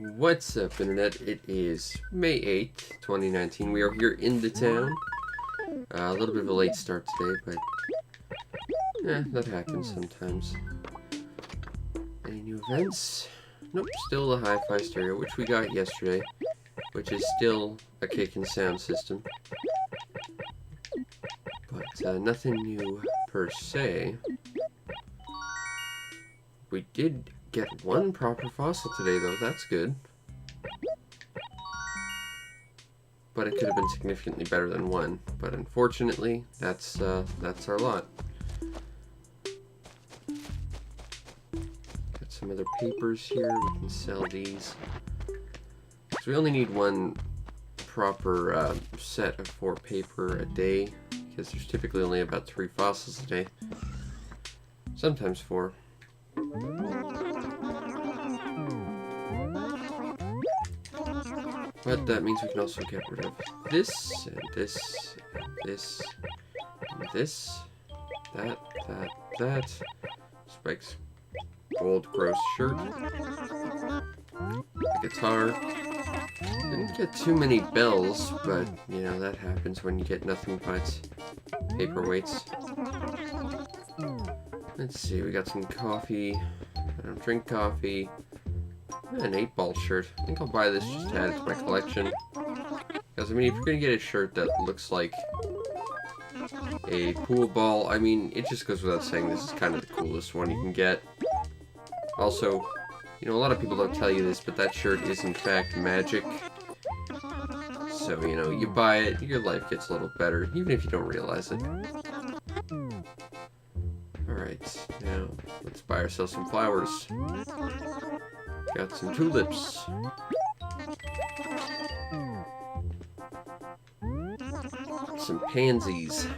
What's up, Internet? It is May 8th, 2019. We are here in the town. A little bit of a late start today, but that happens sometimes. Any new events? Nope, still the hi-fi stereo, which we got yesterday, which is still a kicking sound system. But nothing new per se. We did get one proper fossil today, though. That's good. But it could have been significantly better than one. But unfortunately, that's our lot. Got some other papers here. We can sell these. So we only need one proper set of 4 paper a day, because there's typically only about 3 fossils a day. Sometimes 4. But that means we can also get rid of this, and this, and this, and this, that. Spike's gold gross shirt. The guitar. Didn't get too many bells, but, you know, that happens when you get nothing but paperweights. Let's see, we got some coffee. I don't drink coffee. An 8-ball shirt. I think I'll buy this just to add it to my collection. Because, I mean, if you're going to get a shirt that looks like a pool ball, I mean, it just goes without saying this is kind of the coolest one you can get. Also, you know, a lot of people don't tell you this, but that shirt is in fact magic. So, you know, you buy it, your life gets a little better, even if you don't realize it. Alright, now, let's buy ourselves some flowers. Got some tulips. Some pansies.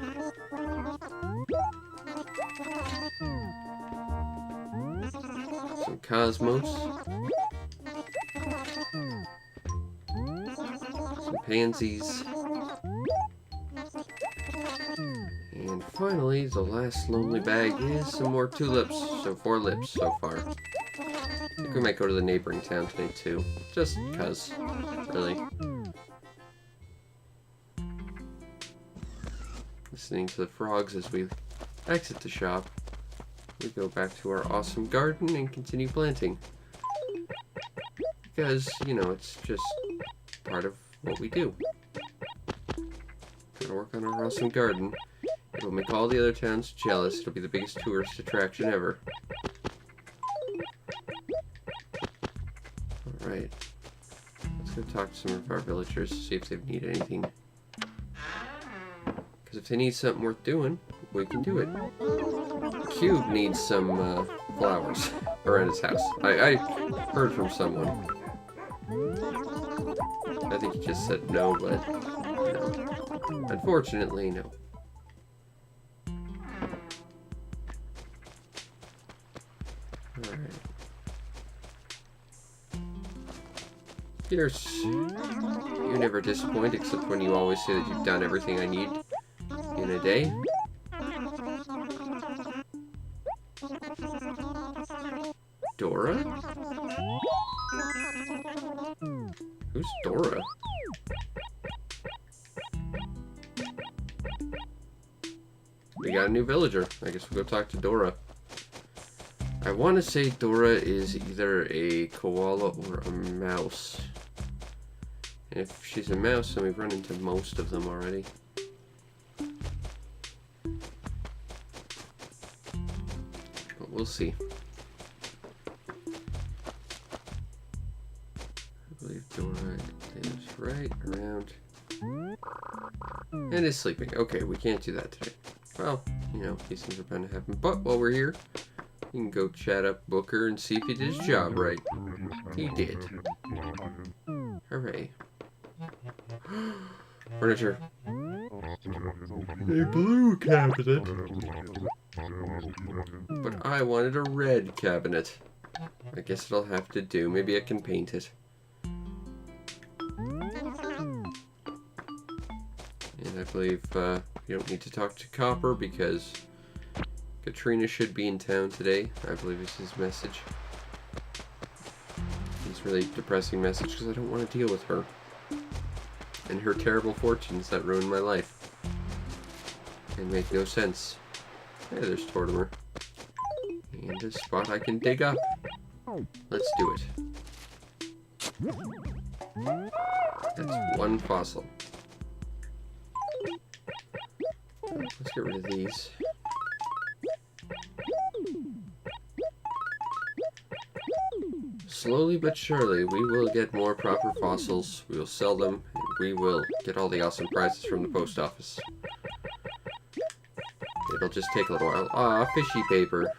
Some cosmos. Some pansies. And finally, the last lonely bag is some more tulips. So 4 lips so far. I think we might go to the neighboring town today too. Just cuz, really. Listening to the frogs as we exit the shop. We go back to our awesome garden and continue planting. Because, you know, it's just part of what we do. Gotta work on our awesome garden. It'll make all the other towns jealous. It'll be the biggest tourist attraction ever. Alright. Let's go talk to some of our villagers, see if they need anything. Because if they need something worth doing, we can do it. Cube needs some flowers around his house. I heard from someone. I think he just said no, but no. Unfortunately, no. Alright. Pierce, you never disappoint, except when you always say that you've done everything I need in a day. Dora? Who's Dora? We got a new villager. I guess we'll go talk to Dora. I want to say Dora is either a koala or a mouse. And if she's a mouse, then we've run into most of them already. But we'll see. I believe Dora is right around and is sleeping. Okay, we can't do that today. Well, you know, these things are bound to happen. But while we're here, you can go chat up Booker and see if he did his job right. He did. Hooray. Furniture. A blue cabinet. But I wanted a red cabinet. I guess it'll have to do. Maybe I can paint it. And I believe you don't need to talk to Copper because Katrina should be in town today. I believe is his message. He's It's a really depressing message because I don't want to deal with her. And her terrible fortunes that ruined my life. And make no sense. Hey, there's Tortimer. And a spot I can dig up. Let's do it. That's one fossil. Let's get rid of these. Slowly but surely, we will get more proper fossils. We will sell them, and we will get all the awesome prizes from the post office. It'll just take a little while. Ah, fishy paper.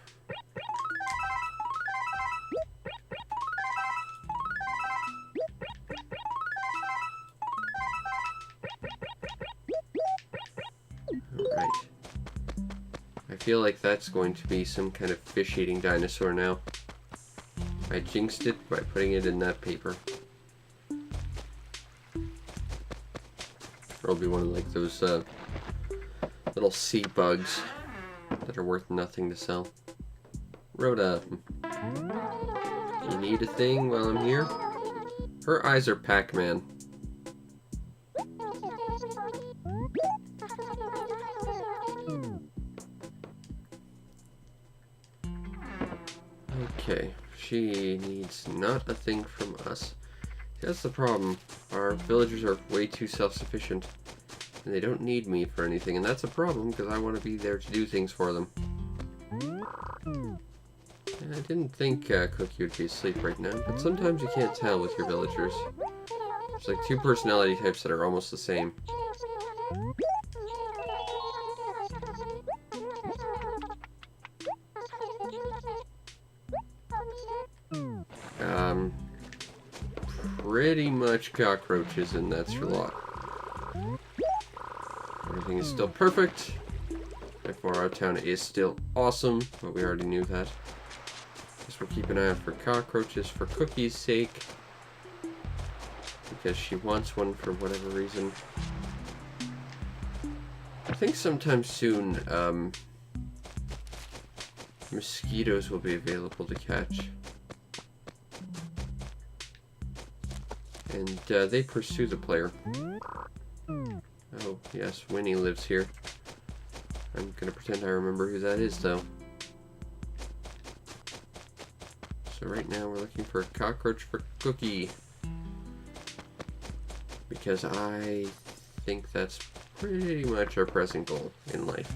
Alright. I feel like that's going to be some kind of fish-eating dinosaur now. I jinxed it by putting it in that paper. Or it'll be one of like those little sea bugs that are worth nothing to sell. Rhoda, you need a thing while I'm here? Her eyes are Pac-Man. Okay. She needs not a thing from us. That's the problem. Our villagers are way too self-sufficient. And they don't need me for anything. And that's a problem because I want to be there to do things for them. And I didn't think Cookie would be asleep right now. But sometimes you can't tell with your villagers. There's like two personality types that are almost the same. Pretty much cockroaches, and that's your lot. Everything is still perfect. Therefore, our town is still awesome, but we already knew that. Guess we'll keep an eye out for cockroaches for Cookie's sake. Because she wants one for whatever reason. I think sometime soon, mosquitoes will be available to catch. And they pursue the player. Oh, yes, Winnie lives here. I'm gonna pretend I remember who that is, though. So right now we're looking for a cockroach for Cookie. Because I think that's pretty much our pressing goal in life.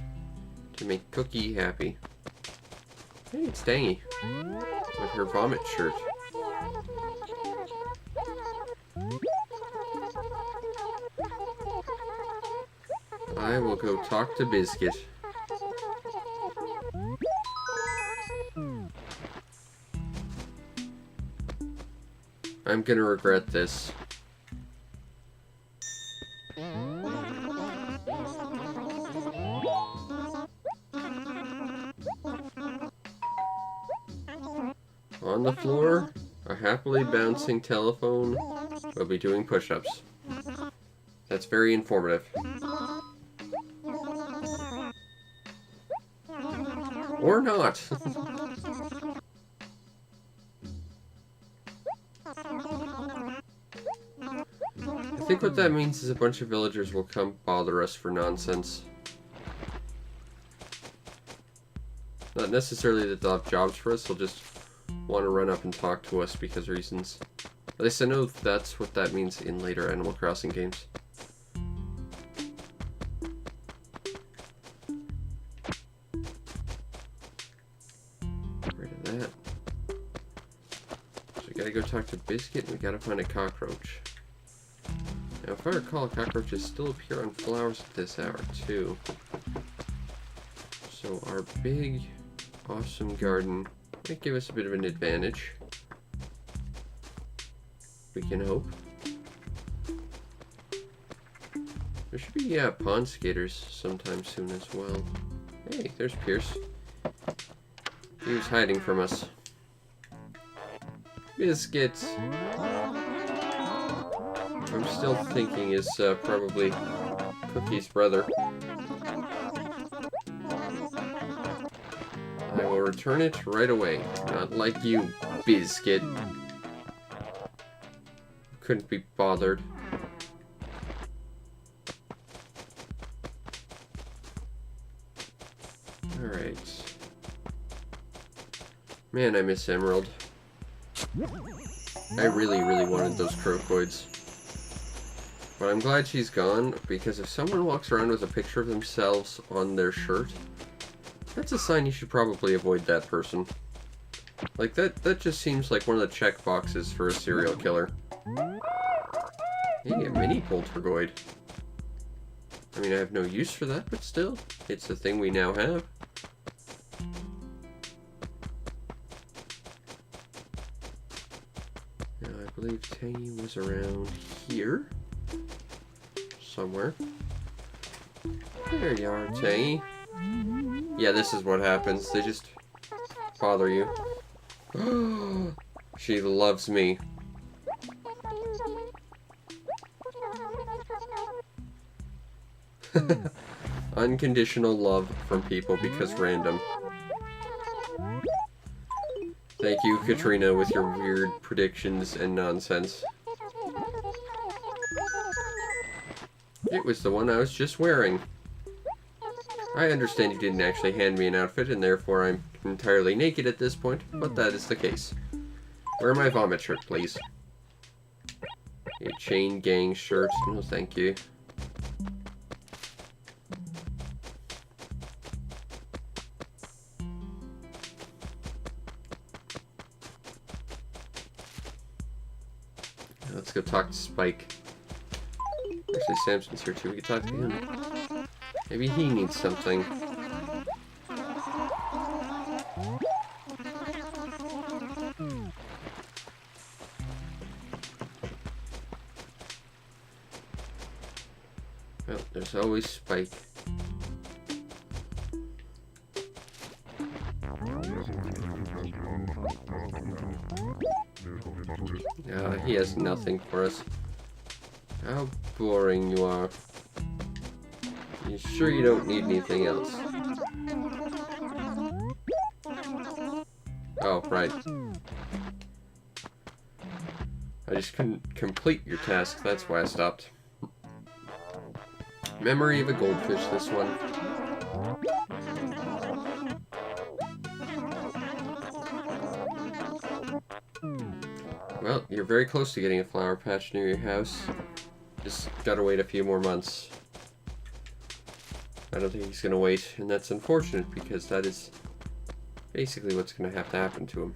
To make Cookie happy. Hey, it's Dangy. With her vomit shirt. I will go talk to Biscuit. I'm gonna regret this. On the floor, a happily bouncing telephone will be doing push-ups. That's very informative. Or not. I think what that means is a bunch of villagers will come bother us for nonsense. Not necessarily that they'll have jobs for us, they'll just want to run up and talk to us because of reasons. At least I know that's what that means in later Animal Crossing games. Gotta go talk to Biscuit, and we gotta find a cockroach. Now, if I recall, cockroaches still appear on flowers at this hour, too. So our big, awesome garden might give us a bit of an advantage. We can hope. There should be, pond skaters sometime soon as well. Hey, there's Pierce. He was hiding from us. Biscuits. I'm still thinking is probably Cookie's brother. I will return it right away. Not like you, Biscuit. couldn't be bothered. Alright. Man, I miss Emerald. I really, really wanted those crocoids. But I'm glad she's gone, because if someone walks around with a picture of themselves on their shirt, that's a sign you should probably avoid that person. Like, that just seems like one of the check boxes for a serial killer. Hey, a mini poltergoid. I mean, I have no use for that, but still, it's a thing we now have. Now, I believe Tangy was around here. Somewhere. There you are, Tangy. Yeah, this is what happens. They just bother you. She loves me. Unconditional love from people because random. Thank you, Katrina, with your weird predictions and nonsense. It was the one I was just wearing. I understand you didn't actually hand me an outfit, and therefore I'm entirely naked at this point, but that is the case. Wear my vomit shirt, please. A chain gang shirt. No, thank you. Let's go talk to Spike. Actually, Samson's here too. We can talk to him. Maybe he needs something. Well, there's always Spike. He has nothing for us. How boring you are. You sure you don't need anything else? Oh, right. I just couldn't complete your task, that's why I stopped. Memory of a goldfish, this one. Well, you're very close to getting a flower patch near your house. Just gotta wait a few more months. I don't think he's gonna wait, and that's unfortunate because that is basically what's gonna have to happen to him.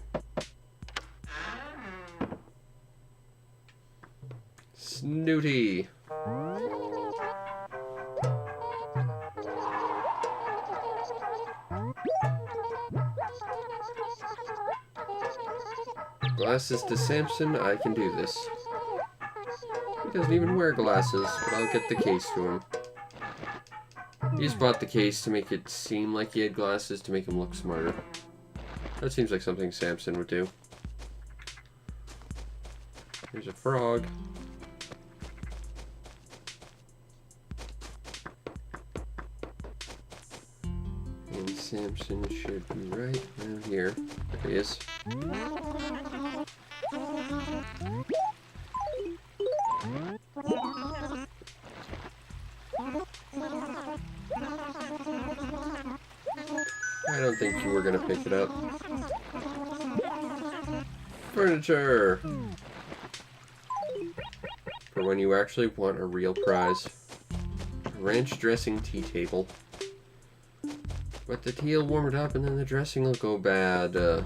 Snooty! Glasses to Samson, I can do this. He doesn't even wear glasses, but I'll get the case to him. He just bought the case to make it seem like he had glasses to make him look smarter. That seems like something Samson would do. Here's a frog. And Samson should be right around here. There he is. I don't think you were gonna pick it up. Furniture! For when you actually want a real prize. A ranch dressing tea table. But the tea will warm it up and then the dressing will go bad. Alright,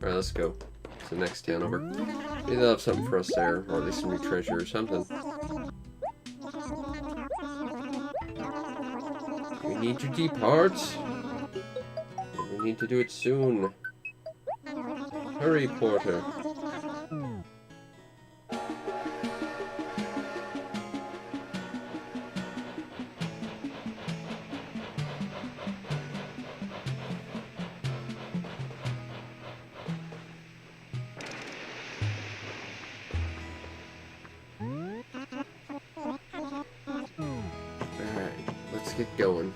let's go to the next town over. Maybe they'll have something for us there, or at least some new treasure or something. We need to depart. We need to do it soon. Hurry, Porter. Alright, let's get going.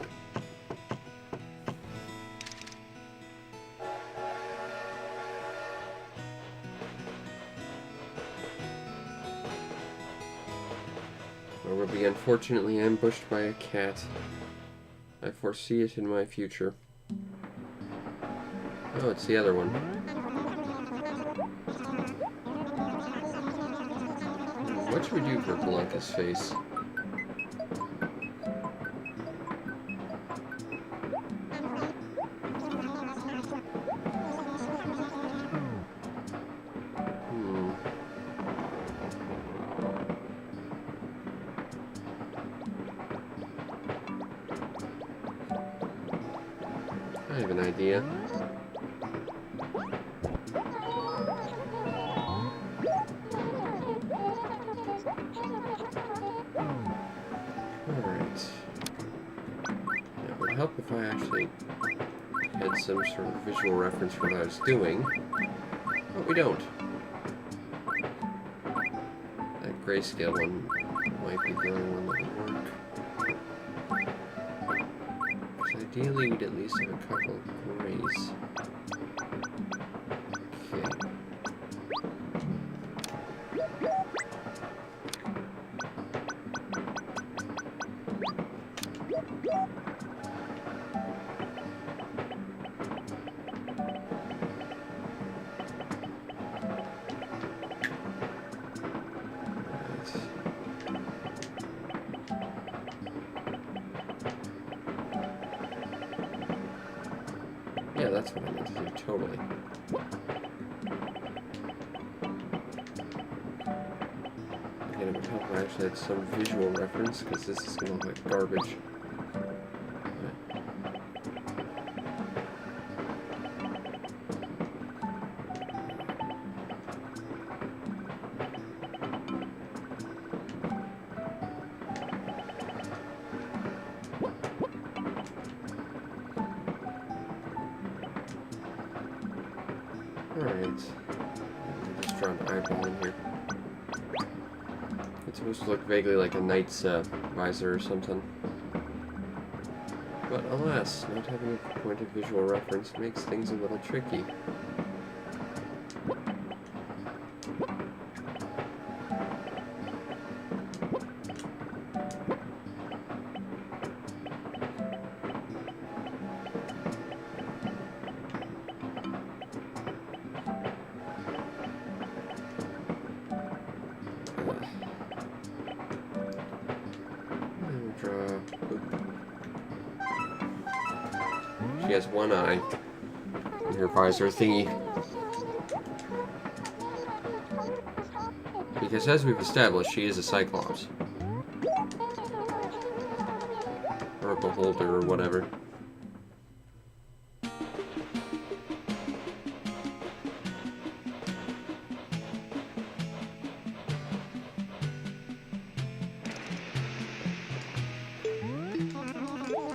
will be unfortunately ambushed by a cat. I foresee it in my future. Oh, it's the other one. What should we do for Blanca's face? I have an idea. Alright. It would help if I actually had some sort of visual reference for what I was doing. But we don't. That grayscale one might be the only one that would work. Ideally, we'd at least have a couple of grays. Okay. Yeah, that's what I meant to do, totally. Again, it would help if I actually had some visual reference, because this is going to look like garbage. Alright. Just draw an eyeball in here. It's supposed to look vaguely like a knight's visor or something. But alas, not having a point of visual reference makes things a little tricky. She has one eye in her visor thingy. Because as we've established, she is a Cyclops. Or a beholder or whatever.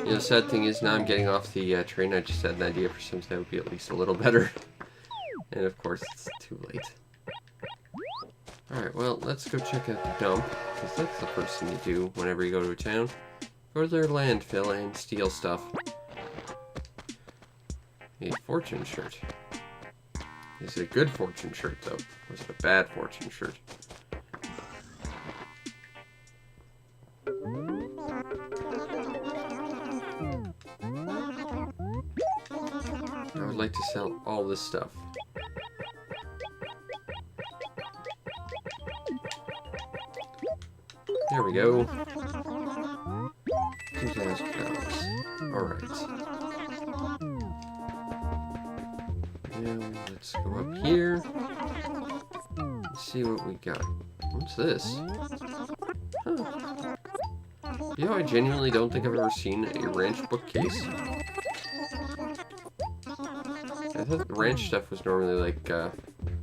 Yeah, the sad thing is now I'm getting off the train. I just had an idea for something that would be at least a little better. And of course, it's too late. Alright, well, let's go check out the dump. Because that's the first thing you do whenever you go to a town. Go to their landfill and steal stuff. A fortune shirt. Is it a good fortune shirt, though? Or is it a bad fortune shirt? I would like to sell all this stuff. There we go. £2,000. Alright. Now let's go up here. Let's see what we got. What's this? Huh. You know, I genuinely don't think I've ever seen a ranch bookcase. I thought the ranch stuff was normally like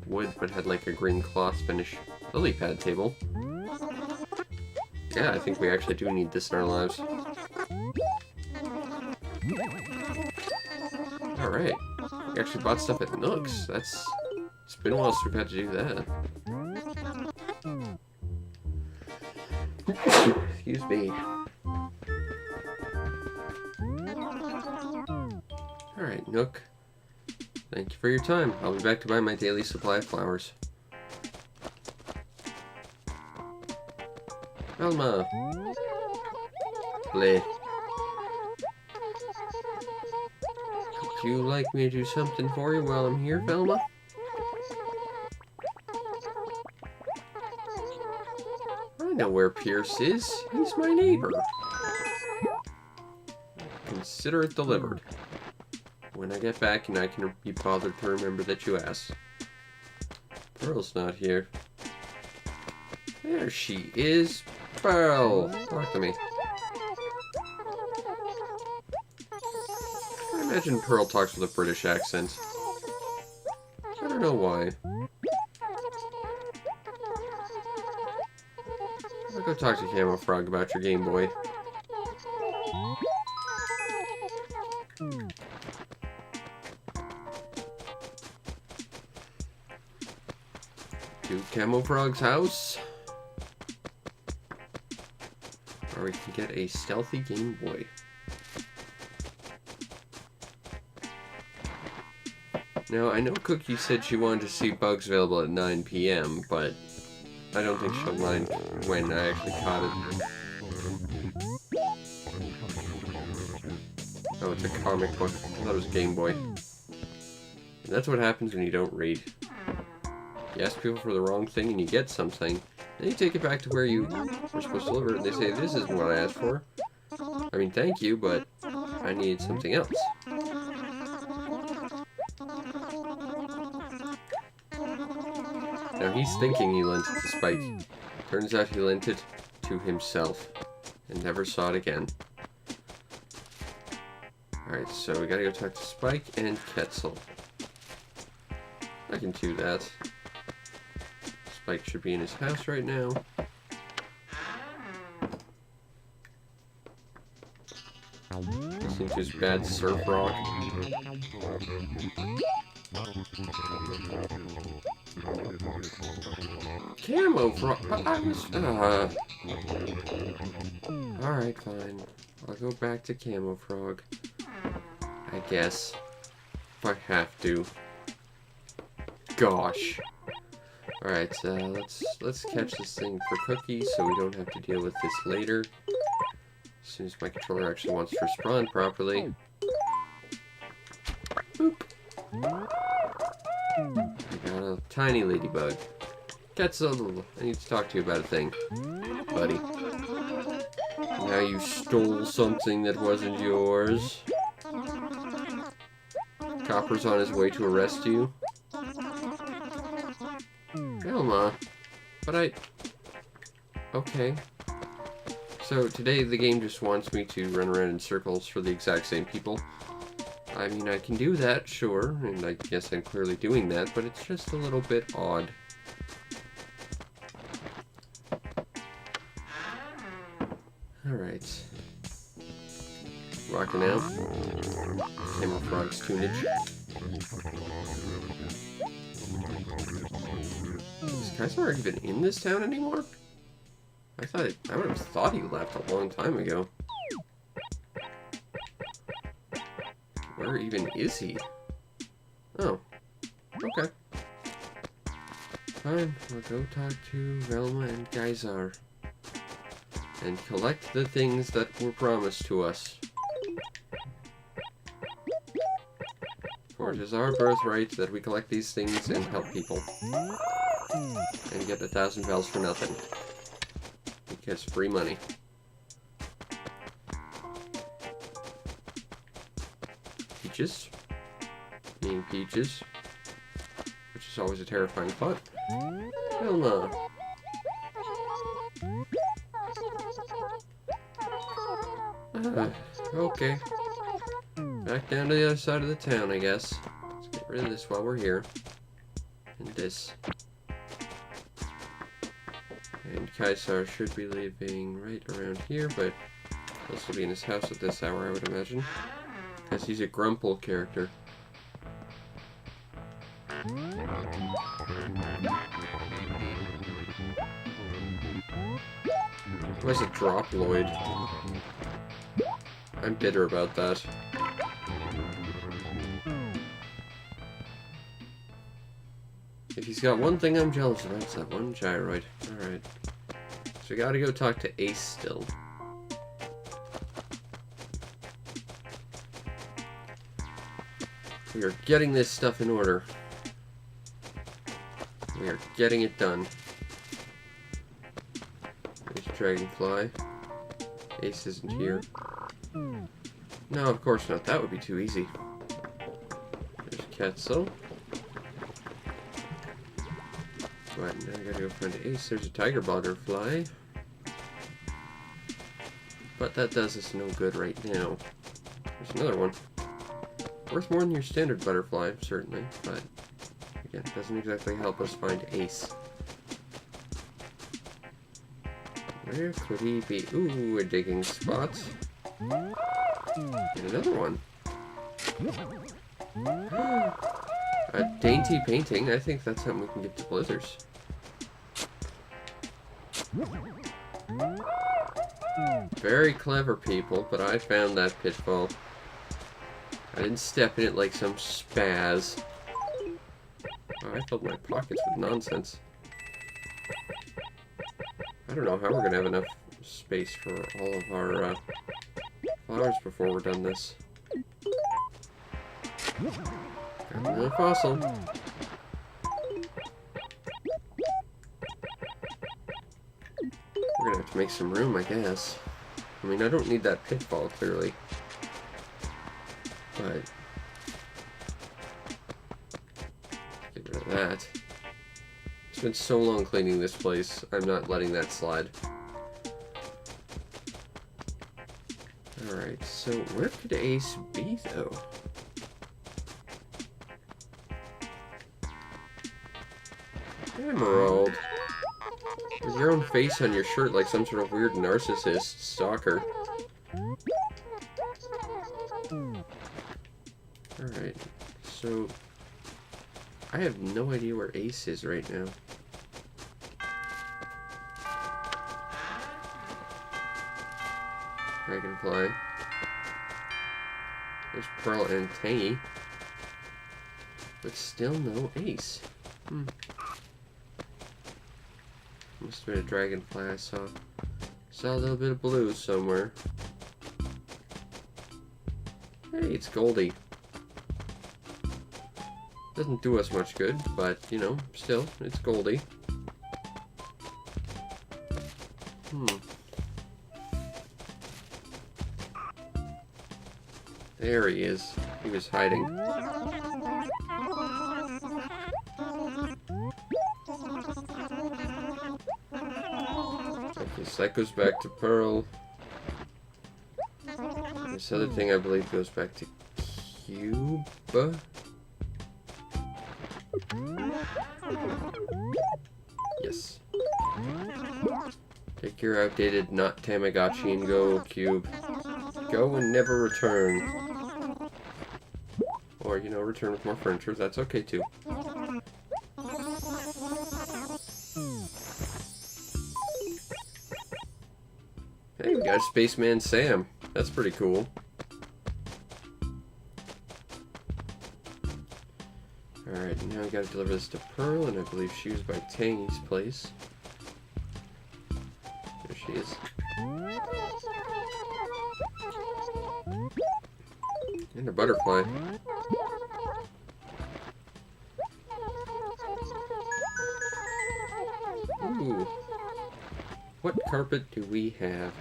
wood, but had like a green cloth finish lily pad table. Yeah, I think we actually do need this in our lives. Alright. We actually bought stuff at Nook's. It's been a while since we've had to do that. Excuse me. Alright, Nook. Thank you for your time. I'll be back to buy my daily supply of flowers. Velma. Bleh. Would you like me to do something for you while I'm here, Velma? I know where Pierce is. He's my neighbor. Consider it delivered. When I get back and I can be bothered to remember that you asked. Pearl's not here. There she is. Pearl, talk to me. I imagine Pearl talks with a British accent. I don't know why. I'll go talk to Camo Frog about your Game Boy. To Camo Frog's house, where we can get a stealthy Game Boy. Now, I know Cookie said she wanted to see Bugs available at 9 p.m., but I don't think she'll mind when I actually caught it. Oh, it's a comic book. I thought it was a Game Boy. And that's what happens when you don't read. You ask people for the wrong thing and you get something. Then you take it back to where you were supposed to deliver it and they say, this isn't what I asked for. I mean, thank you, but I need something else. Now he's thinking he lent it to Spike. Turns out he lent it to himself and never saw it again. Alright, so we gotta go talk to Spike and Quetzal. I can do that. Spike should be in his house right now. Listening to his bad surf rock. Camo Frog. Alright, fine. I'll go back to Camo Frog. I guess. If I have to. Gosh. Alright, let's catch this thing for Cookie so we don't have to deal with this later. As soon as my controller actually wants to respond properly. Boop. I got a tiny ladybug. Quetzal, I need to talk to you about a thing, buddy. Now you stole something that wasn't yours. Copper's on his way to arrest you. Velma. But okay. So today the game just wants me to run around in circles for the exact same people. I mean, I can do that, sure, and I guess I'm clearly doing that, but it's just a little bit odd. Alright. Rocking out. Camo Frog's tunage. Is Kaiser even in this town anymore? I would have thought he left a long time ago. Where even is he? Oh. Okay. Fine, I'll go talk to Velma and Geyser. And collect the things that were promised to us. For it is our birthright that we collect these things and help people. And get 1,000 bells for nothing. Because free money. Peaches. Being peaches. Which is always a terrifying thought. Velma. Okay. Back down to the other side of the town, I guess. Let's get rid of this while we're here. And this. And Kaisar should be leaving right around here, but he'll still be in his house at this hour, I would imagine. Because he's a Grumple character. Why is it drop Lloyd? I'm bitter about that. If he's got one thing I'm jealous about, it's that one gyroid. Alright. So we gotta go talk to Ace still. We are getting this stuff in order. We are getting it done. There's Dragonfly. Ace isn't here. No, of course not. That would be too easy. There's Quetzal. Right, now I gotta go find Ace. There's a tiger butterfly. But that does us no good right now. There's another one. Worth more than your standard butterfly, certainly, but again, it doesn't exactly help us find Ace. Where could he be? Ooh, we're digging spots. And another one. A dainty painting. I think that's something we can give to Blizzards. Very clever people, but I found that pitfall. I didn't step in it like some spaz. Oh, I filled my pockets with nonsense. I don't know how we're gonna have enough space for all of our flowers before we're done this. Got another fossil. We're gonna have to make some room, I guess. I mean, I don't need that pitfall, clearly. But get rid of that. It's been so long cleaning this place, I'm not letting that slide. Alright, so where could Ace be, though? Emerald! With your own face on your shirt like some sort of weird narcissist stalker. Alright, so I have no idea where Ace is right now. Dragonfly. There's Pearl and Tangy. But still no Ace. Must have been a dragonfly I saw. Saw a little bit of blue somewhere. Hey, it's Goldie. Doesn't do us much good, but, you know, still, it's Goldie. There he is. He was hiding. Okay, so that goes back to Pearl. This other thing, I believe, goes back to Cube. Yes. Take your outdated not Tamagotchi and go, Cube. Go and never return. Or, you know, return with more furniture. That's okay, too. Hey, we got Spaceman Sam. That's pretty cool. Alright, now I gotta deliver this to Pearl, and I believe she was by Tangy's place. There she is. And a butterfly. Ooh. What carpet do we have?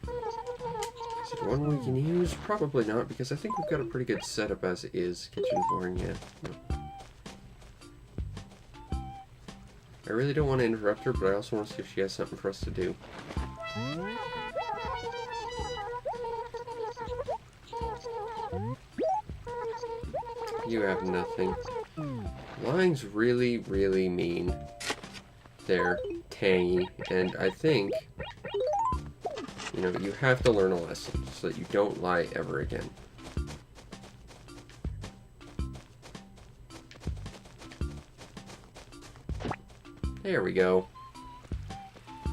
Is it one we can use? Probably not, because I think we've got a pretty good setup as it is. Kitchen flooring, yeah. No. I really don't want to interrupt her, but I also want to see if she has something for us to do. You have nothing. Lying's really, really mean. There, Tangy, and I think, you know, you have to learn a lesson so that you don't lie ever again. There we go.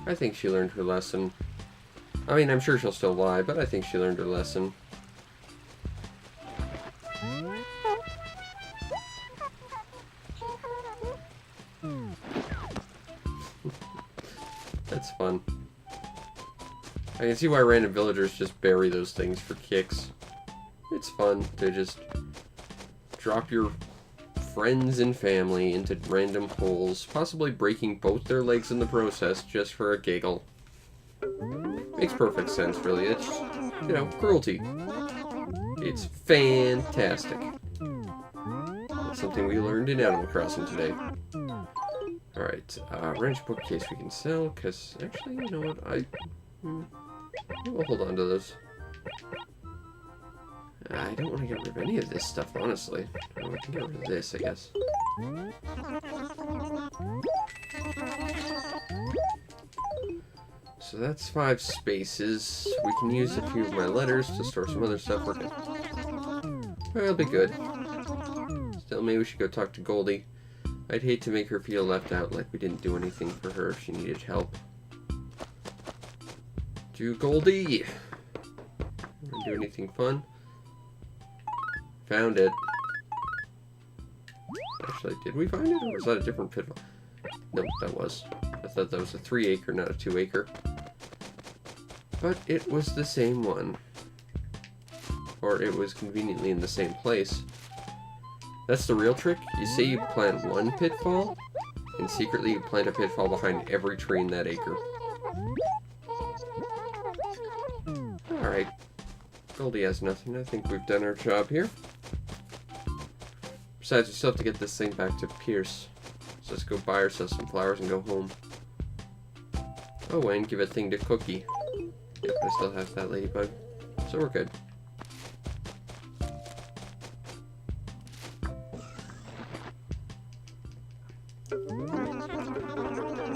I think she learned her lesson. I mean, I'm sure she'll still lie, but I think she learned her lesson. That's fun. I can see why random villagers just bury those things for kicks. It's fun to just drop your friends and family into random holes, possibly breaking both their legs in the process just for a giggle. Makes perfect sense, really. It's, you know, cruelty. It's fantastic. That's something we learned in Animal Crossing today. Alright, wrench bookcase we can sell, because actually, you know what, we'll hold on to those. I don't want to get rid of any of this stuff, honestly. Oh, I can get rid of this, I guess. So that's 5 spaces. We can use a few of my letters to store some other stuff. We're good. Well, it'll be good. Still, maybe we should go talk to Goldie. I'd hate to make her feel left out, like we didn't do anything for her if she needed help. To Goldie! Wanna do anything fun? Found it. Actually, did we find it, or was that a different pitfall? No, that was. I thought that was a 3-acre, not a 2-acre. But it was the same one. Or it was conveniently in the same place. That's the real trick. You say you plant one pitfall, and secretly you plant a pitfall behind every tree in that acre. Alright. Goldie has nothing. I think we've done our job here. Besides, we still have to get this thing back to Pierce. So let's go buy ourselves some flowers and go home. Oh, and give a thing to Cookie. Yep, I still have that ladybug. So we're good.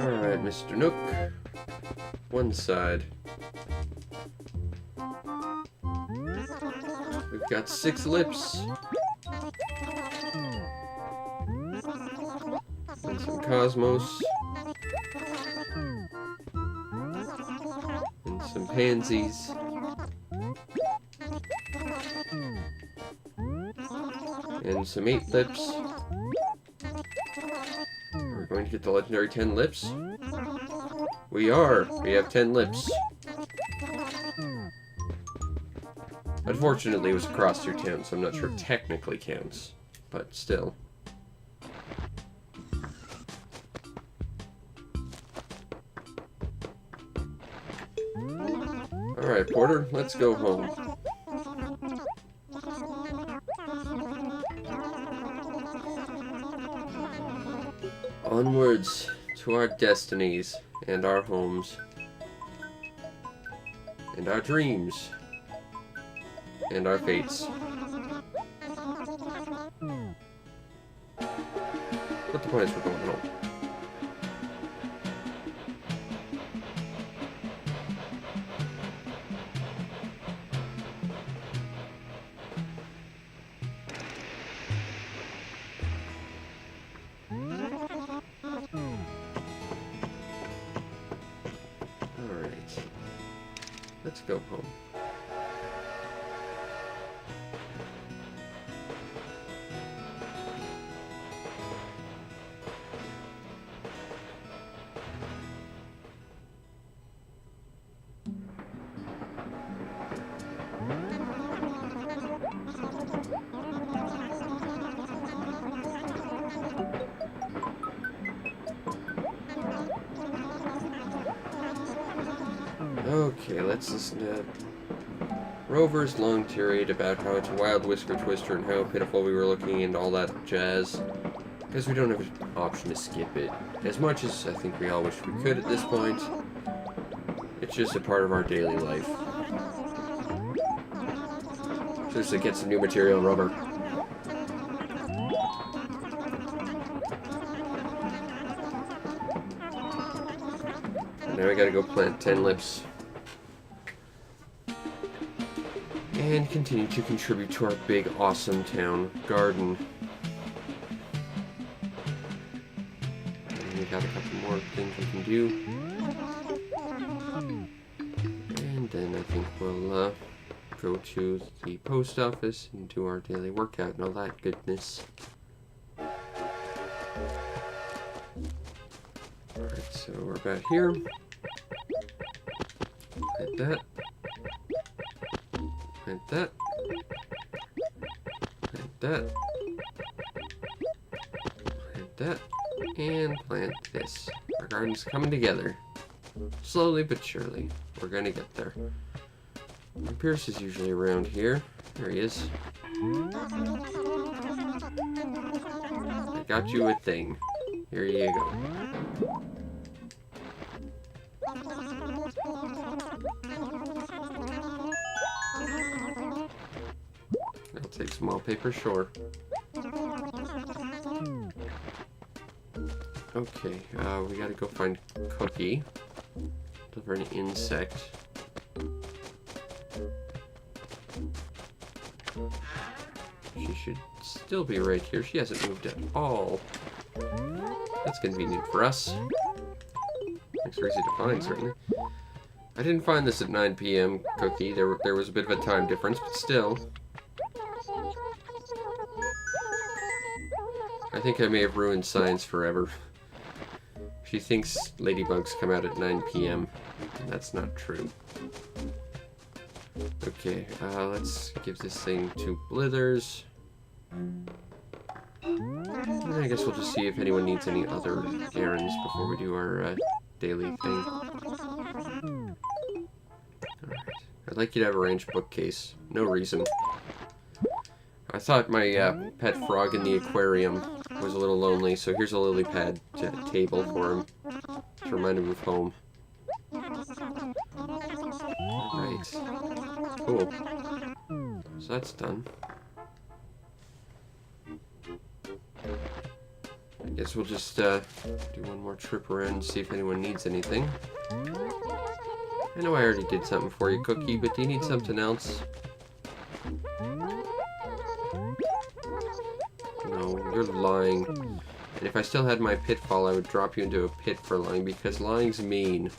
Alright, Mr. Nook. One side. We've got 6 lips. And some cosmos. And some pansies. And some 8 lips. We're going to get the legendary 10 lips. We are. We have 10 lips. Unfortunately, it was across 2 towns, so I'm not sure it technically counts. But still. Alright, Porter, let's go home. Onwards to our destinies and our homes. And our dreams. And our fates. But the point is we're going home. Alright. Let's go home. Okay, let's listen to Rover's long tirade about how it's a wild whisker twister and how pitiful we were looking and all that jazz. Because we don't have an option to skip it. As much as I think we all wish we could at this point, it's just a part of our daily life. Seriously, get some new material, Rover. And now we gotta go plant 10 lips. And continue to contribute to our big, awesome town garden. And we got a couple more things we can do. And then I think we'll go to the post office and do our daily workout and all that goodness. Alright, so we're back here. Like that. Like that. Like that. Plant that. And plant this. Our garden's coming together. Slowly but surely. We're gonna get there. And Pierce is usually around here. There he is. I got you a thing. Here you go. I'll take some wallpaper, sure. Okay, we gotta go find Cookie. Deliver an insect. She should still be right here. She hasn't moved at all. That's convenient for us. Makes her easy to find, certainly. I didn't find this at 9 p.m., Cookie. There was a bit of a time difference, but still. I think I may have ruined science forever. She thinks ladybugs come out at 9 p.m. and that's not true. Okay, let's give this thing 2 blithers. And I guess we'll just see if anyone needs any other errands before we do our daily thing. Alright. I'd like you to have a ranch bookcase. No reason. I thought my pet frog in the aquarium was a little lonely, so here's a lily pad table for him to remind him of home. Alright. Cool. So that's done. I guess we'll just do one more trip around and see if anyone needs anything. I know I already did something for you, Cookie, but do you need something else? No, you're lying. And if I still had my pitfall, I would drop you into a pit for lying, because lying's mean.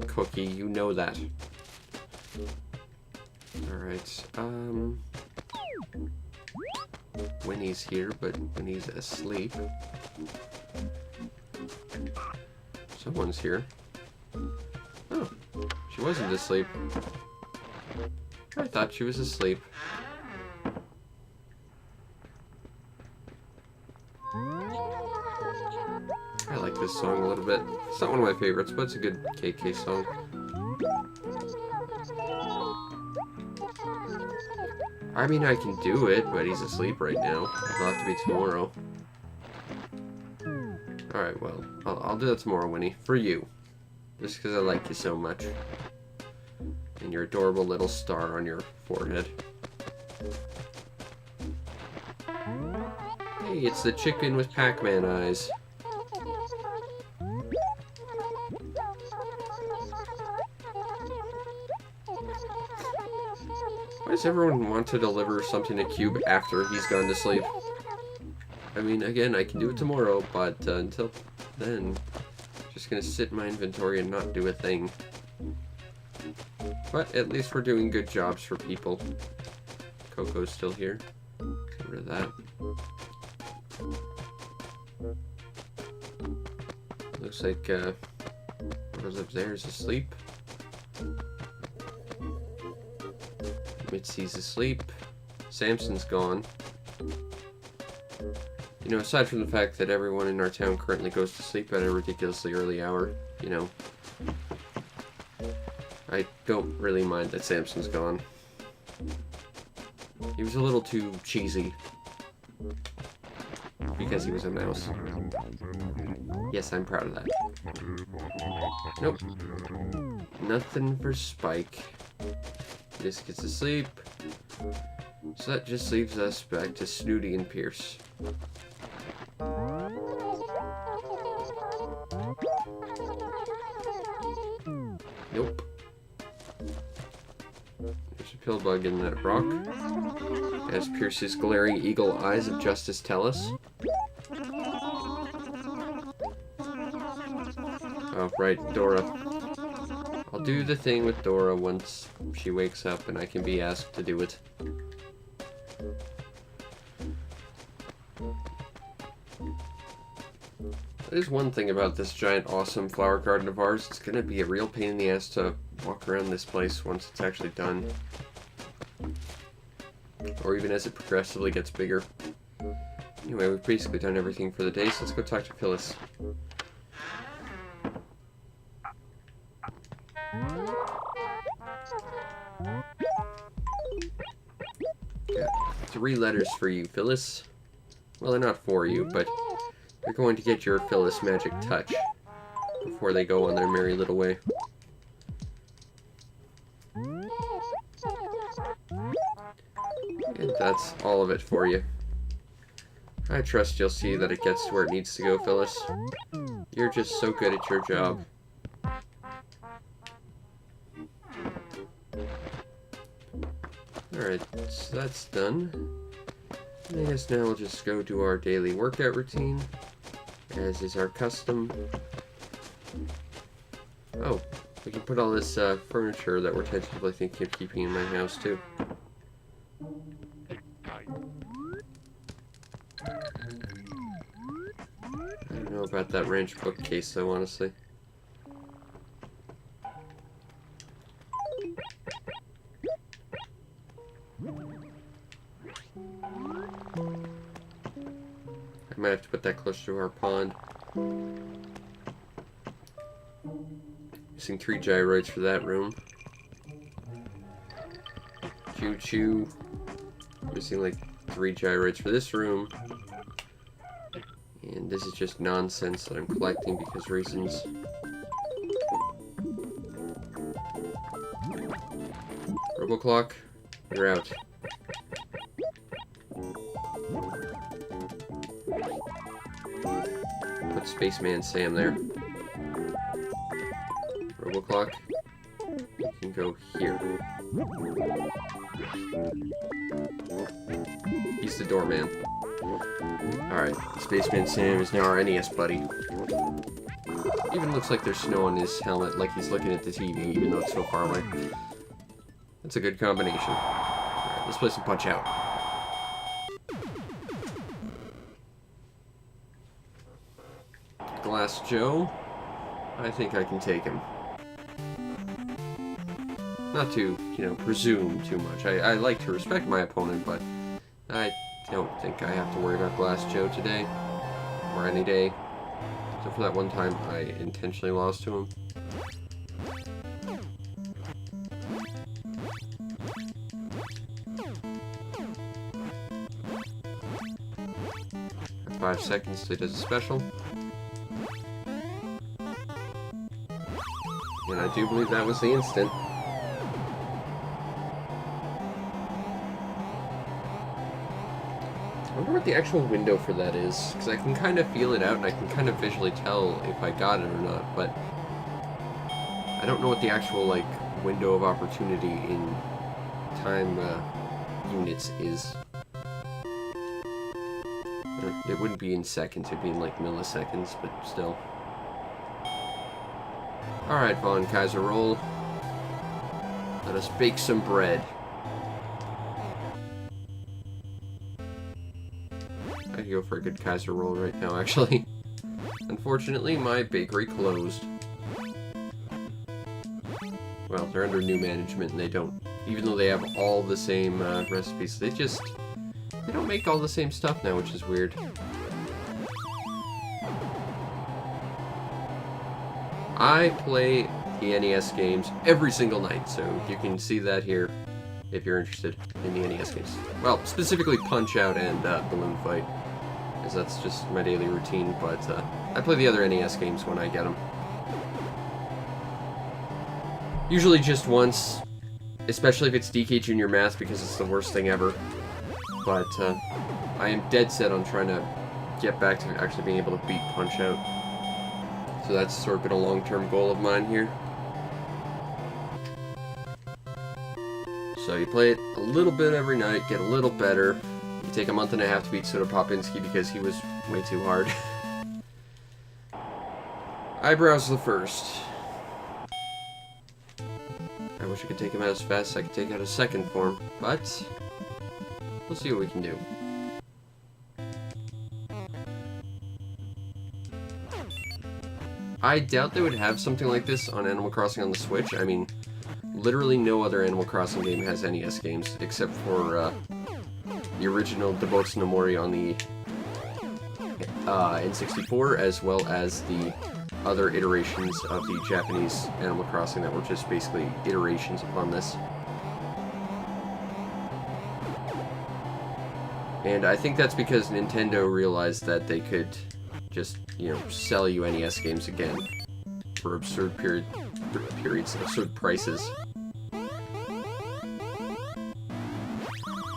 Cookie, you know that. Alright, Winnie's here, but Winnie's asleep. Someone's here. Oh, she wasn't asleep. I thought she was asleep. I like this song a little bit. It's not one of my favorites, but it's a good KK song. I mean, I can do it, but he's asleep right now. It'll have to be tomorrow. Alright, well, I'll do that tomorrow, Winnie. For you. Just because I like you so much. And your adorable little star on your forehead. Hey, it's the chicken with Pac-Man eyes. Why does everyone want to deliver something to Cube after he's gone to sleep? I mean, again, I can do it tomorrow, but until then, I'm just gonna sit in my inventory and not do a thing. But at least we're doing good jobs for people. Coco's still here. Get rid of that. Looks like whoever's up there is asleep. Mitzi's asleep. Samson's gone. You know, aside from the fact that everyone in our town currently goes to sleep at a ridiculously early hour, you know, I don't really mind that Samson's gone. He was a little too cheesy. Because he was a mouse. Yes, I'm proud of that. Nope. Nothing for Spike. Just gets to sleep. So that just leaves us back to Snooty and Pierce. Nope. There's a pill bug in that rock. As Pierce's glaring eagle eyes of justice tell us. Oh, right, Dora. I'll do the thing with Dora once she wakes up and I can be asked to do it. There's one thing about this giant awesome flower garden of ours. It's gonna be a real pain in the ass to walk around this place once it's actually done. Or even as it progressively gets bigger. Anyway, we've basically done everything for the day, so let's go talk to Phyllis. Got 3 letters for you, Phyllis. Well, they're not for you, but you're going to get your Phyllis magic touch before they go on their merry little way. And that's all of it for you. I trust you'll see that it gets to where it needs to go, Phyllis. You're just so good at your job. Alright, so that's done. I guess now we'll just go do our daily workout routine, as is our custom. Oh, we can put all this furniture that we're tentatively thinking of keeping in my house, too. I don't know about that ranch bookcase, though, honestly. I might have to put that closer to our pond. Using 3 gyroids for that room. Choo-choo. Using like 3 gyroids for this room. And this is just nonsense that I'm collecting because reasons. Roboclock, you're out. Put Spaceman Sam there. Roboclock, you can go here. He's the doorman. Alright, Spaceman Sam is now our NES buddy. Even looks like there's snow on his helmet, like he's looking at the TV, even though it's so far away. That's a good combination. Alright, let's play some Punch-Out! Glass Joe. I think I can take him. Not to, you know, presume too much. I like to respect my opponent, but I don't think I have to worry about Glass Joe today. Or any day. Except for that one time I intentionally lost to him. Got 5 seconds till he does a special. And I do believe that was the instant. I wonder what the actual window for that is, because I can kind of feel it out and I can kind of visually tell if I got it or not, but I don't know what the actual, like, window of opportunity in time units is. It wouldn't be in seconds, it'd be in, like, milliseconds, but still. Alright, Von Kaiser roll. Let us bake some bread. I could go for a good Kaiser roll right now, actually. Unfortunately, my bakery closed. Well, they're under new management and they don't, even though they have all the same recipes, they don't make all the same stuff now, which is weird. I play the NES games every single night, so you can see that here if you're interested in the NES games. Well, specifically Punch-Out and Balloon Fight, because that's just my daily routine, but I play the other NES games when I get them. Usually just once, especially if it's DK Junior Math, because it's the worst thing ever. But I am dead set on trying to get back to actually being able to beat Punch-Out. So that's sort of been a long-term goal of mine here. So you play it a little bit every night, get a little better. You take a month and a half to beat Soda Popinski because he was way too hard. Eyebrows the first. I wish I could take him out as fast as I could take out a second form, but we'll see what we can do. I doubt they would have something like this on Animal Crossing on the Switch. I mean, literally no other Animal Crossing game has NES games, except for the original Debotsu no Mori on the N64, as well as the other iterations of the Japanese Animal Crossing that were just basically iterations upon this. And I think that's because Nintendo realized that they could just, you know, sell you NES games again for absurd periods, absurd prices.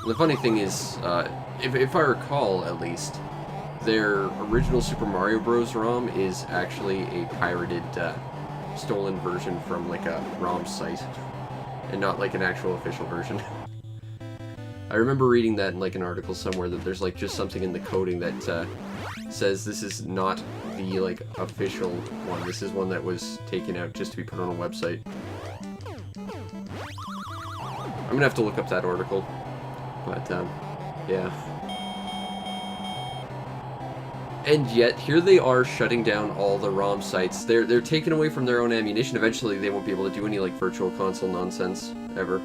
The funny thing is, if I recall, at least, their original Super Mario Bros. ROM is actually a pirated, stolen version from, like, a ROM site, and not, like, an actual official version. I remember reading that in, like, an article somewhere, that there's, like, just something in the coding that, says this is not the, like, official one. This is one that was taken out just to be put on a website. I'm gonna have to look up that article, but, yeah. And yet, here they are shutting down all the ROM sites. They're taken away from their own ammunition. Eventually, they won't be able to do any, like, virtual console nonsense, ever.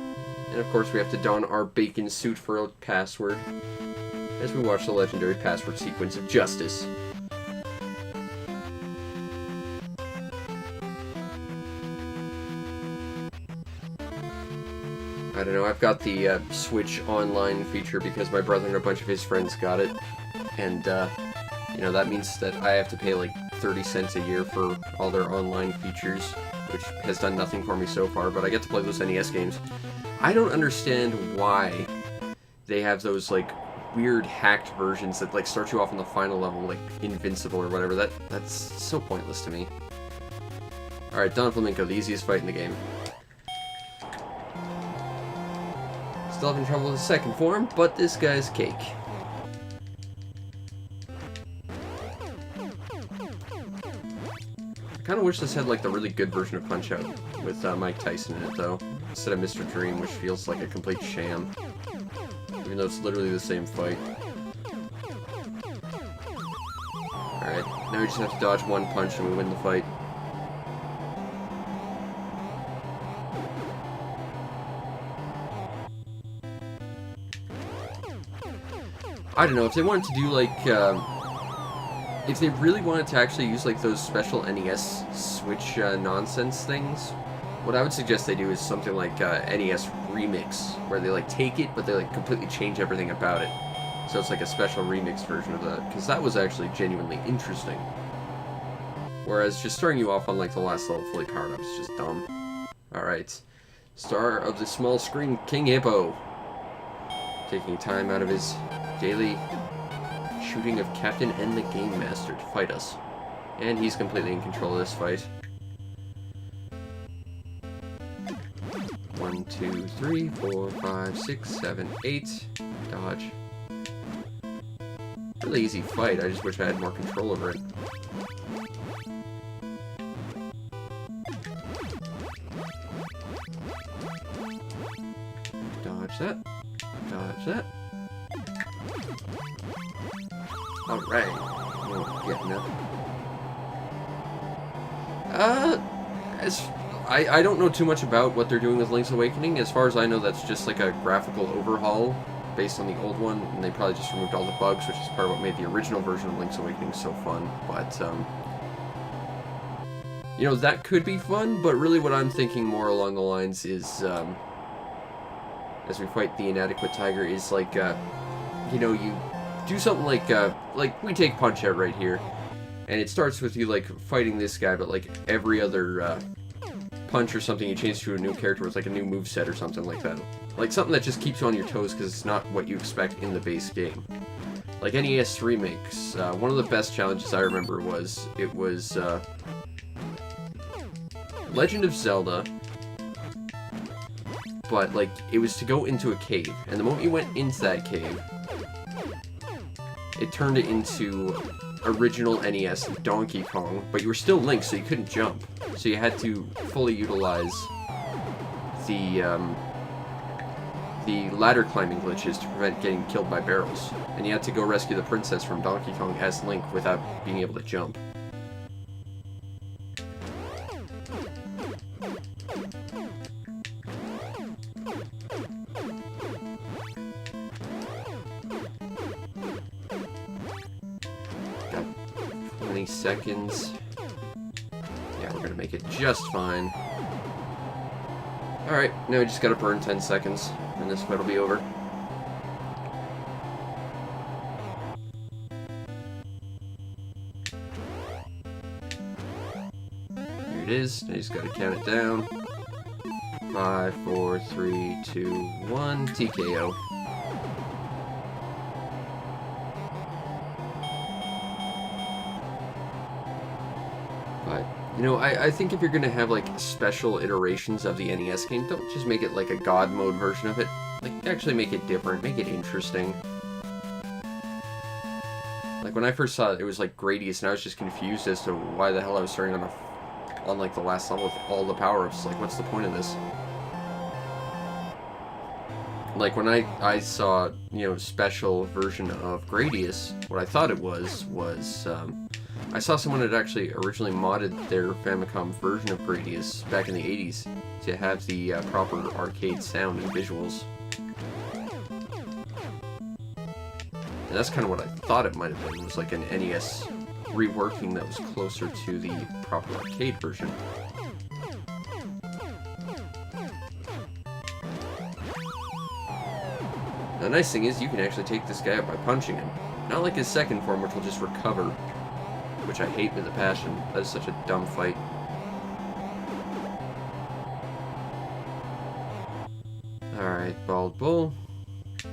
And of course, we have to don our bacon suit for a password, as we watch the legendary password sequence of justice. I don't know, I've got the Switch Online feature because my brother and a bunch of his friends got it. And, you know, that means that I have to pay like 30 cents a year for all their online features, which has done nothing for me so far, but I get to play those NES games. I don't understand why they have those, like, weird hacked versions that, like, start you off on the final level, like, invincible or whatever. That's so pointless to me. Alright, Don Flamenco, the easiest fight in the game. Still having trouble with the second form, but this guy's cake. I kind of wish this had, like, the really good version of Punch-Out with Mike Tyson in it, though, instead of Mr. Dream, which feels like a complete sham, even though it's literally the same fight. Alright, now we just have to dodge one punch and we win the fight. I don't know, if they wanted to do, like, if they really wanted to actually use, like, those special NES Switch nonsense things, what I would suggest they do is something like NES Remix, where they, like, take it, but they, like, completely change everything about it. So it's, like, a special remix version of that, because that was actually genuinely interesting. Whereas just starting you off on, like, the last level fully powered up is just dumb. Alright. Star of the small screen, King Hippo. Taking time out of his daily shooting of Captain and the Game Master to fight us. And he's completely in control of this fight. 1, 2, 3, 4, 5, 6, 7, 8. Dodge. Really easy fight, I just wish I had more control over it. Dodge that. Dodge that. Alright. Oh, yeah, no. I don't know too much about what they're doing with Link's Awakening. As far as I know, that's just like a graphical overhaul based on the old one, and they probably just removed all the bugs, which is part of what made the original version of Link's Awakening so fun. But, you know, that could be fun, but really what I'm thinking more along the lines is, as we fight the inadequate tiger, is like, you know, you do something like we take Punch-Out right here, and it starts with you, like, fighting this guy, but, like, every other, punch or something, you change to a new character with, like, a new moveset or something like that. Like, something that just keeps you on your toes, because it's not what you expect in the base game. Like NES remakes, one of the best challenges I remember was, it was, Legend of Zelda, but, like, it was to go into a cave, and the moment you went into that cave, it turned it into original NES Donkey Kong, but you were still Link, so you couldn't jump. So you had to fully utilize the ladder climbing glitches to prevent getting killed by barrels. And you had to go rescue the princess from Donkey Kong as Link without being able to jump. 20 seconds. Yeah, we're gonna make it just fine. Alright, now we just gotta burn 10 seconds, and this fight will be over. Here it is. Now you just gotta count it down. 5, 4, 3, 2, 1, TKO. But, you know, I think if you're gonna have, like, special iterations of the NES game, don't just make it like a God mode version of it. Like, actually make it different, make it interesting. Like, when I first saw it, it was like Gradius, and I was just confused as to why the hell I was starting on like, the last level with all the power-ups. Like, what's the point of this? Like, when I saw, you know, special version of Gradius, what I thought it was, I saw someone had actually originally modded their Famicom version of Gradius back in the 80s to have the proper arcade sound and visuals. And that's kind of what I thought it might have been, was like an NES reworking that was closer to the proper arcade version. The nice thing is you can actually take this guy out by punching him. Not like his second form, which will just recover, which I hate with a passion. That is such a dumb fight. Alright, Bald Bull. I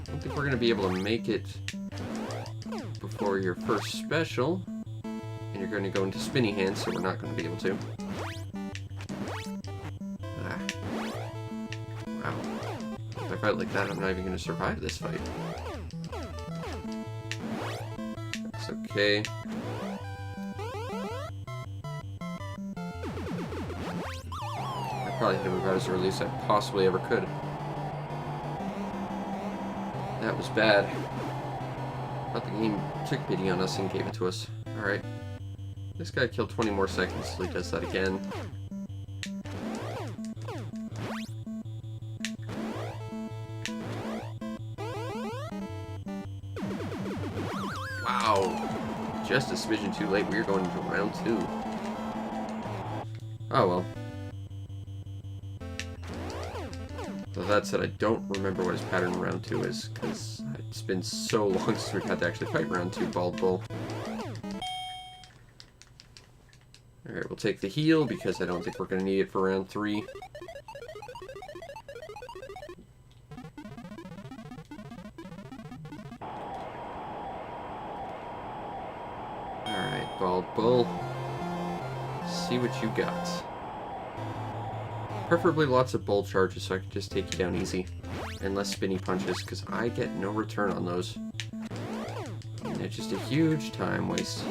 don't think we're going to be able to make it before your first special. And you're going to go into Spinny Hands, so we're not going to be able to. Ah. Wow. If I fight like that, I'm not even going to survive this fight. That's okay. I probably hit him about as early as I possibly ever could. That was bad. But the game took pity on us and gave it to us. Alright. This guy killed 20 more seconds till he does that again. Wow. Just a smidgen too late. We're going into round 2. Oh well. So that said, I don't remember what his pattern in round 2 is, because it's been so long since we've had to actually fight round 2, Bald Bull. Alright, we'll take the heal, because I don't think we're going to need it for round 3. Alright, Bald Bull. See what you got. Preferably lots of bull charges so I can just take you down easy. And less spinny punches, because I get no return on those. And it's just a huge time waste.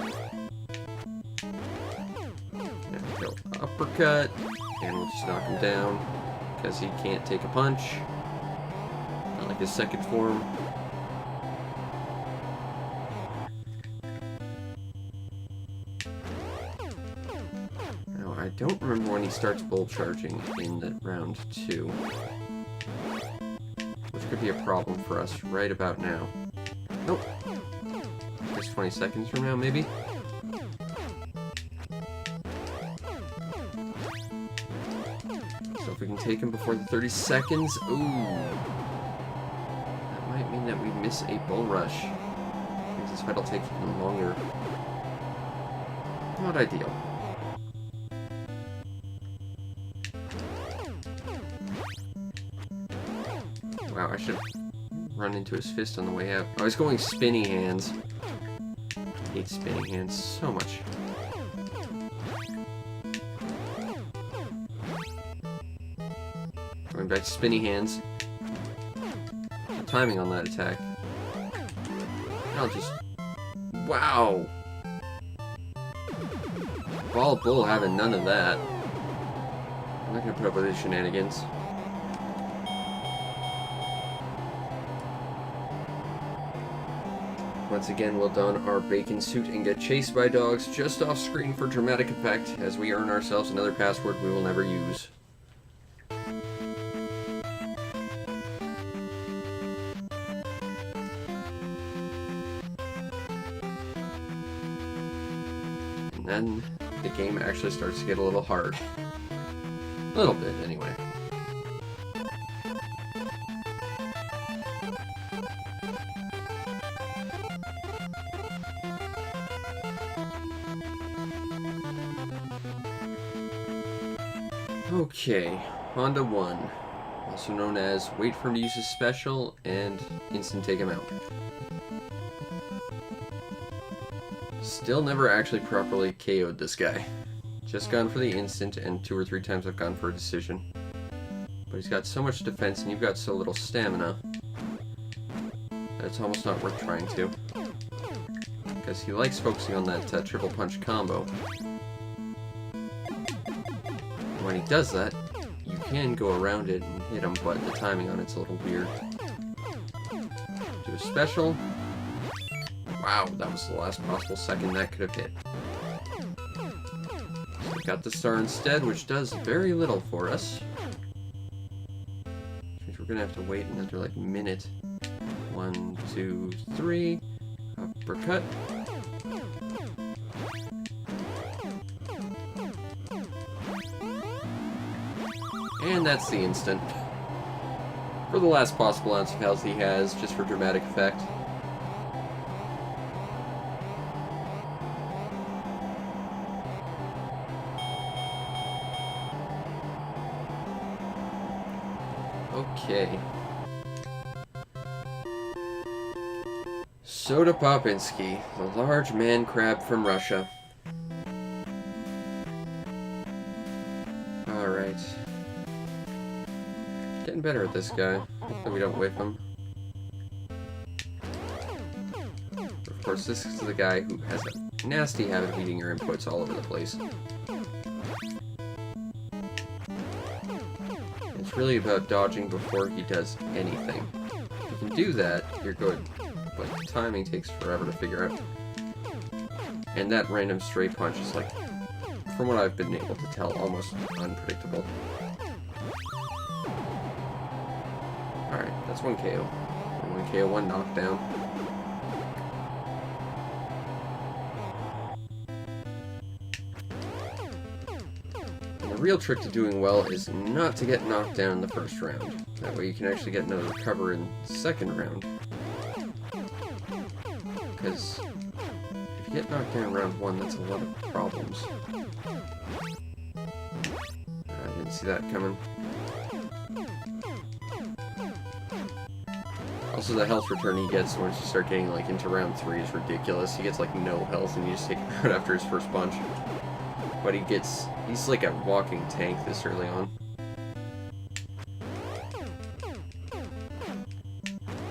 Now go uppercut, and we'll just knock him down, because he can't take a punch. Not like his second form. I don't remember when he starts bull charging in the round 2. Which could be a problem for us right about now. Nope. Just 20 seconds from now, maybe? So if we can take him before the 30 seconds... Ooh! That might mean that we miss a bull rush. I think this fight will take even longer. Not ideal. Wow, I should run into his fist on the way out. Oh, he's going Spinny Hands. I hate Spinny Hands so much. Going back to Spinny Hands. The timing on that attack. I'll just... Wow! Bald Bull having none of that. I'm not gonna put up with his shenanigans. Once again, we'll don our bacon suit and get chased by dogs just off screen for dramatic effect as we earn ourselves another password we will never use. And then the game actually starts to get a little hard. A little bit, anyway. Okay, Honda 1, also known as wait for him to use his special and instant take him out. Still never actually properly KO'd this guy. Just gone for the instant, and 2 or 3 times I've gone for a decision. But he's got so much defense and you've got so little stamina that it's almost not worth trying to. Because he likes focusing on that triple punch combo. When he does that, you can go around it and hit him, but the timing on it's a little weird. Do a special. Wow, that was the last possible second that could have hit. So we got the star instead, which does very little for us. Which means we're gonna have to wait another like minute. 1, 2, 3. Uppercut. And that's the instant. For the last possible ounce of health he has, just for dramatic effect. Okay. Soda Popinski, the large man crab from Russia. Alright. Getting better at this guy. Hopefully we don't whip him. Of course, this is the guy who has a nasty habit of eating your inputs all over the place. It's really about dodging before he does anything. If you can do that, you're good. But the timing takes forever to figure out. And that random stray punch is like, from what I've been able to tell, almost unpredictable. Alright, that's 1 KO. 1 KO, 1 knockdown. And the real trick to doing well is not to get knocked down in the first round. That way you can actually get another recover in the second round. Because if you get knocked down in round 1, that's a lot of problems. I didn't see that coming. Also, the health return he gets once you start getting like into round 3 is ridiculous. He gets like no health and you just take him out after his first punch. But he's like a walking tank this early on.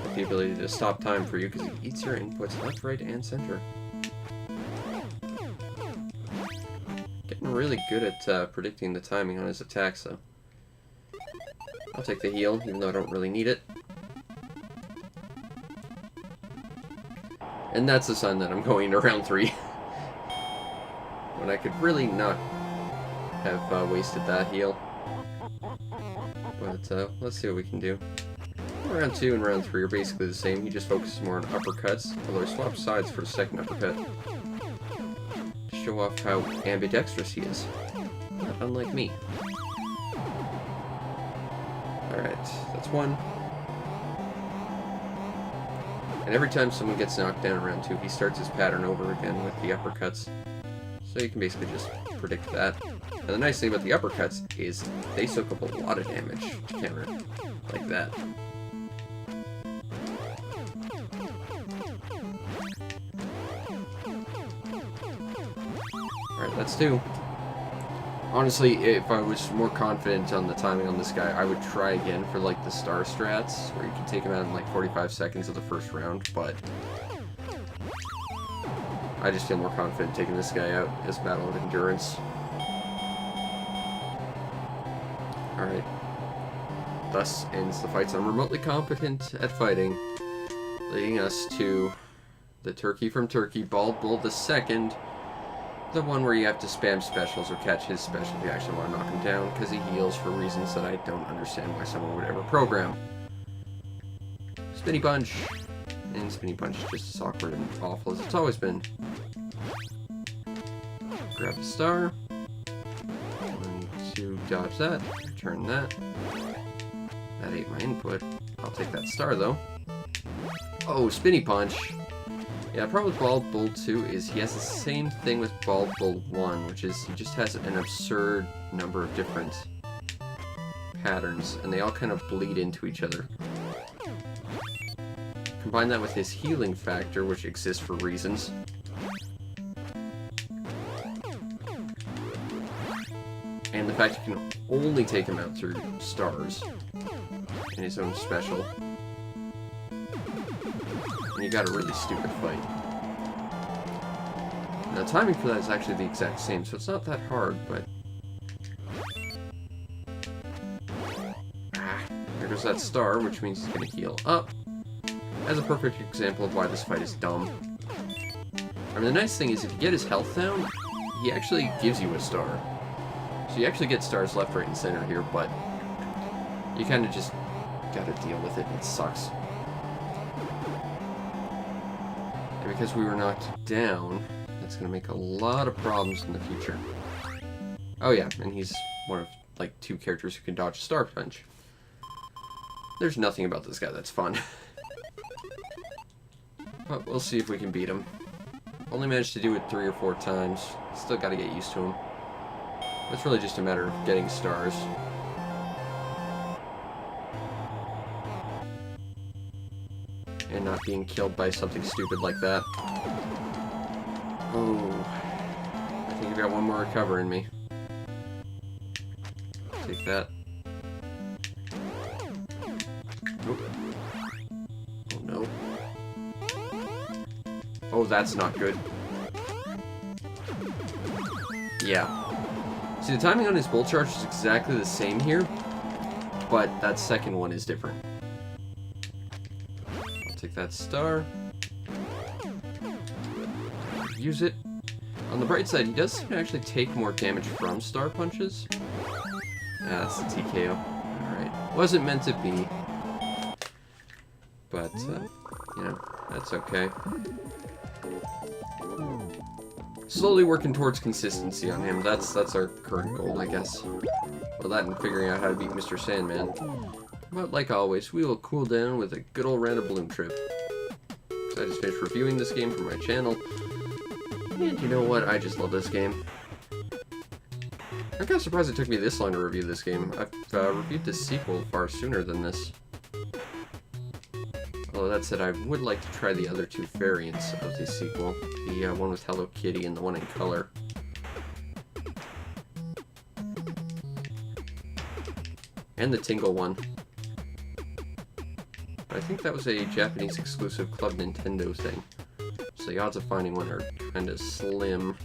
With the ability to stop time for you because he eats your inputs left, right, and center. Getting really good at predicting the timing on his attacks though. I'll take the heal, even though I don't really need it. And that's a sign that I'm going into round 3. When I could really not have wasted that heal. But let's see what we can do. Round 2 and round 3 are basically the same. He just focuses more on uppercuts, although he swaps sides for a second uppercut. To show off how ambidextrous he is. Not unlike me. Alright, that's 1. And every time someone gets knocked down in round 2, he starts his pattern over again with the uppercuts. So you can basically just predict that. And the nice thing about the uppercuts is they soak up a lot of damage to counter it. Like that. Alright, that's 2. Honestly, if I was more confident on the timing on this guy, I would try again for like the star strats, where you can take him out in like 45 seconds of the first round, but I just feel more confident taking this guy out as Battle of Endurance. Alright. Thus ends the fights I'm remotely competent at fighting, leading us to the Turkey from Turkey, Bald Bull II. The one where you have to spam specials or catch his special if you actually want to knock him down, because he heals for reasons that I don't understand why someone would ever program. Spinny Punch. And Spinny Punch is just as awkward and awful as it's always been. Grab the star. 1, 2, dodge that. Return that. That ate my input. I'll take that star, though. Oh, spinny punch. Yeah, the problem with Bald Bull 2 is he has the same thing with Bald Bull 1, which is he just has an absurd number of different patterns, and they all kind of bleed into each other. Combine that with his healing factor, which exists for reasons. And the fact you can only take him out through stars in his own special. And you got a really stupid fight. Now, timing for that is actually the exact same, so it's not that hard, but... There goes that star, which means he's going to heal up. As a perfect example of why this fight is dumb. I mean, the nice thing is, if you get his health down, he actually gives you a star. So you actually get stars left, right, and center here, but you kind of just gotta deal with it. It sucks. And because we were knocked down, that's gonna make a lot of problems in the future. Oh yeah, and he's one of, like, 2 characters who can dodge a star punch. There's nothing about this guy that's fun. But we'll see if we can beat him. Only managed to do it 3 or 4 times. Still gotta get used to him. It's really just a matter of getting stars. And not being killed by something stupid like that. Oh. I think I've got one more recover in me. Take that. Nope. Oh no. Oh, that's not good. Yeah. See, the timing on his bolt charge is exactly the same here, but that second one is different. I'll take that star. Use it. On the bright side, he does actually take more damage from star punches. Ah, that's a TKO. Alright. Wasn't meant to be. But, you know, that's okay. Slowly working towards consistency on him. That's our current goal, I guess. Well, that and figuring out how to beat Mr. Sandman. But like always, we will cool down with a good old round of Bloom Trip. So I just finished reviewing this game for my channel. And you know what? I just love this game. I'm kind of surprised it took me this long to review this game. I've reviewed the sequel far sooner than this. Although that said, I would like to try the other 2 variants of the sequel. The one with Hello Kitty and the one in color. And the Tingle one. But I think that was a Japanese exclusive Club Nintendo thing. So the odds of finding one are kind of slim.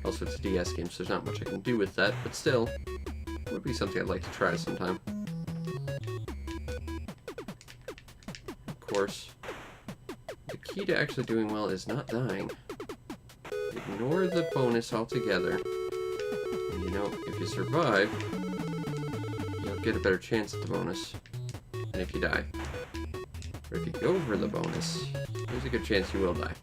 Also, it's a DS game, so there's not much I can do with that. But still, it would be something I'd like to try sometime. Course. The key to actually doing well is not dying. Ignore the bonus altogether. And you know, if you survive, you'll get a better chance at the bonus than if you die. But if you go over the bonus, there's a good chance you will die.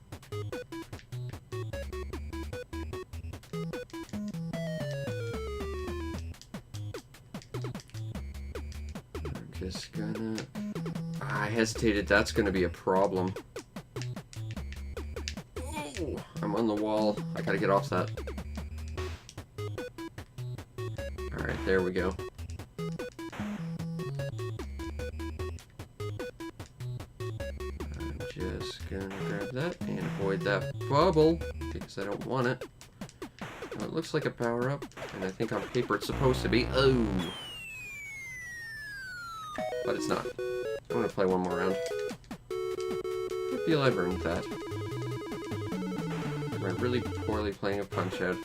I'm just gonna... I hesitated, that's going to be a problem. Oh, I'm on the wall. I gotta get off that. Alright, there we go. I'm just gonna grab that and avoid that bubble, because I don't want it. Well, it looks like a power-up, and I think on paper it's supposed to be. Oh! But it's not. I'm gonna play one more round. I feel I've earned that. Am I really poorly playing a Punch-Out?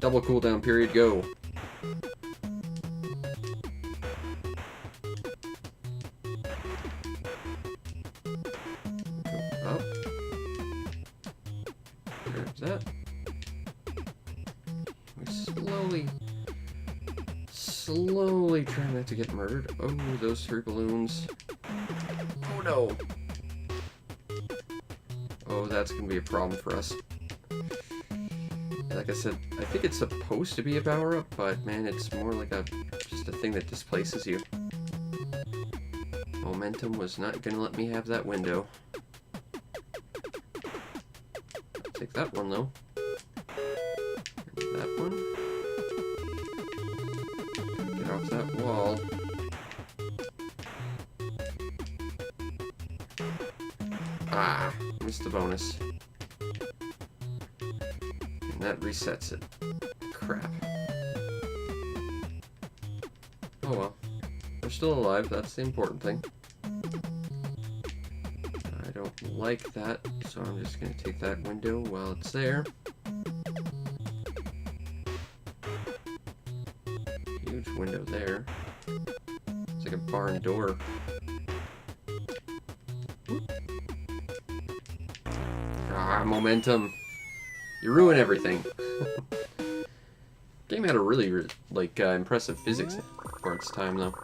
Double cooldown period, go! Go up. There's that. We slowly try not to get murdered. Oh, those 3 balloons. Oh no! Oh, that's gonna be a problem for us. Like I said, I think it's supposed to be a power-up, but man, it's more like just a thing that displaces you. Momentum was not gonna let me have that window. I'll take that one though. And that one. Get off that wall. Ah, missed the bonus. And that resets it. Crap. Oh well. We're still alive, that's the important thing. I don't like that, so I'm just gonna take that window while it's there. Huge window there. It's like a barn door. Ah, momentum. You ruin everything. Game had a really impressive physics for its time, though.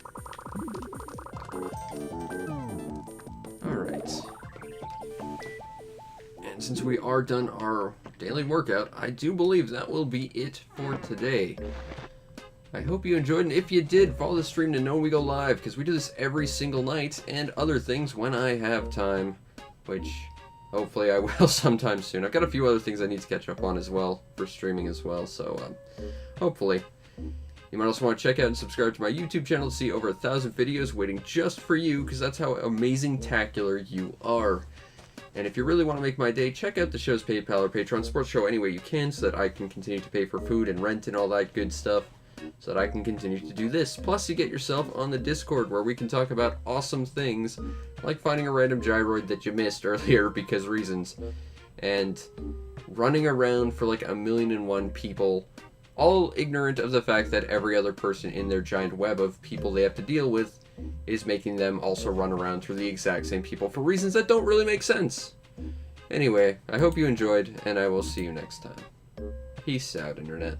Alright. And since we are done our daily workout, I do believe that will be it for today. I hope you enjoyed, and if you did, follow the stream to know when we go live, because we do this every single night, and other things when I have time, which hopefully I will sometime soon. I've got a few other things I need to catch up on as well, for streaming as well, so hopefully. You might also want to check out and subscribe to my YouTube channel to see over 1,000 videos waiting just for you, because that's how amazing-tacular you are. And if you really want to make my day, check out the show's PayPal or Patreon. Support the show any way you can so that I can continue to pay for food and rent and all that good stuff, so that I can continue to do this. Plus, you get yourself on the Discord, where we can talk about awesome things, like finding a random gyroid that you missed earlier because reasons, and running around for like 1,000,001 people, all ignorant of the fact that every other person in their giant web of people they have to deal with is making them also run around through the exact same people for reasons that don't really make sense. Anyway, I hope you enjoyed, and I will see you next time. Peace out, Internet.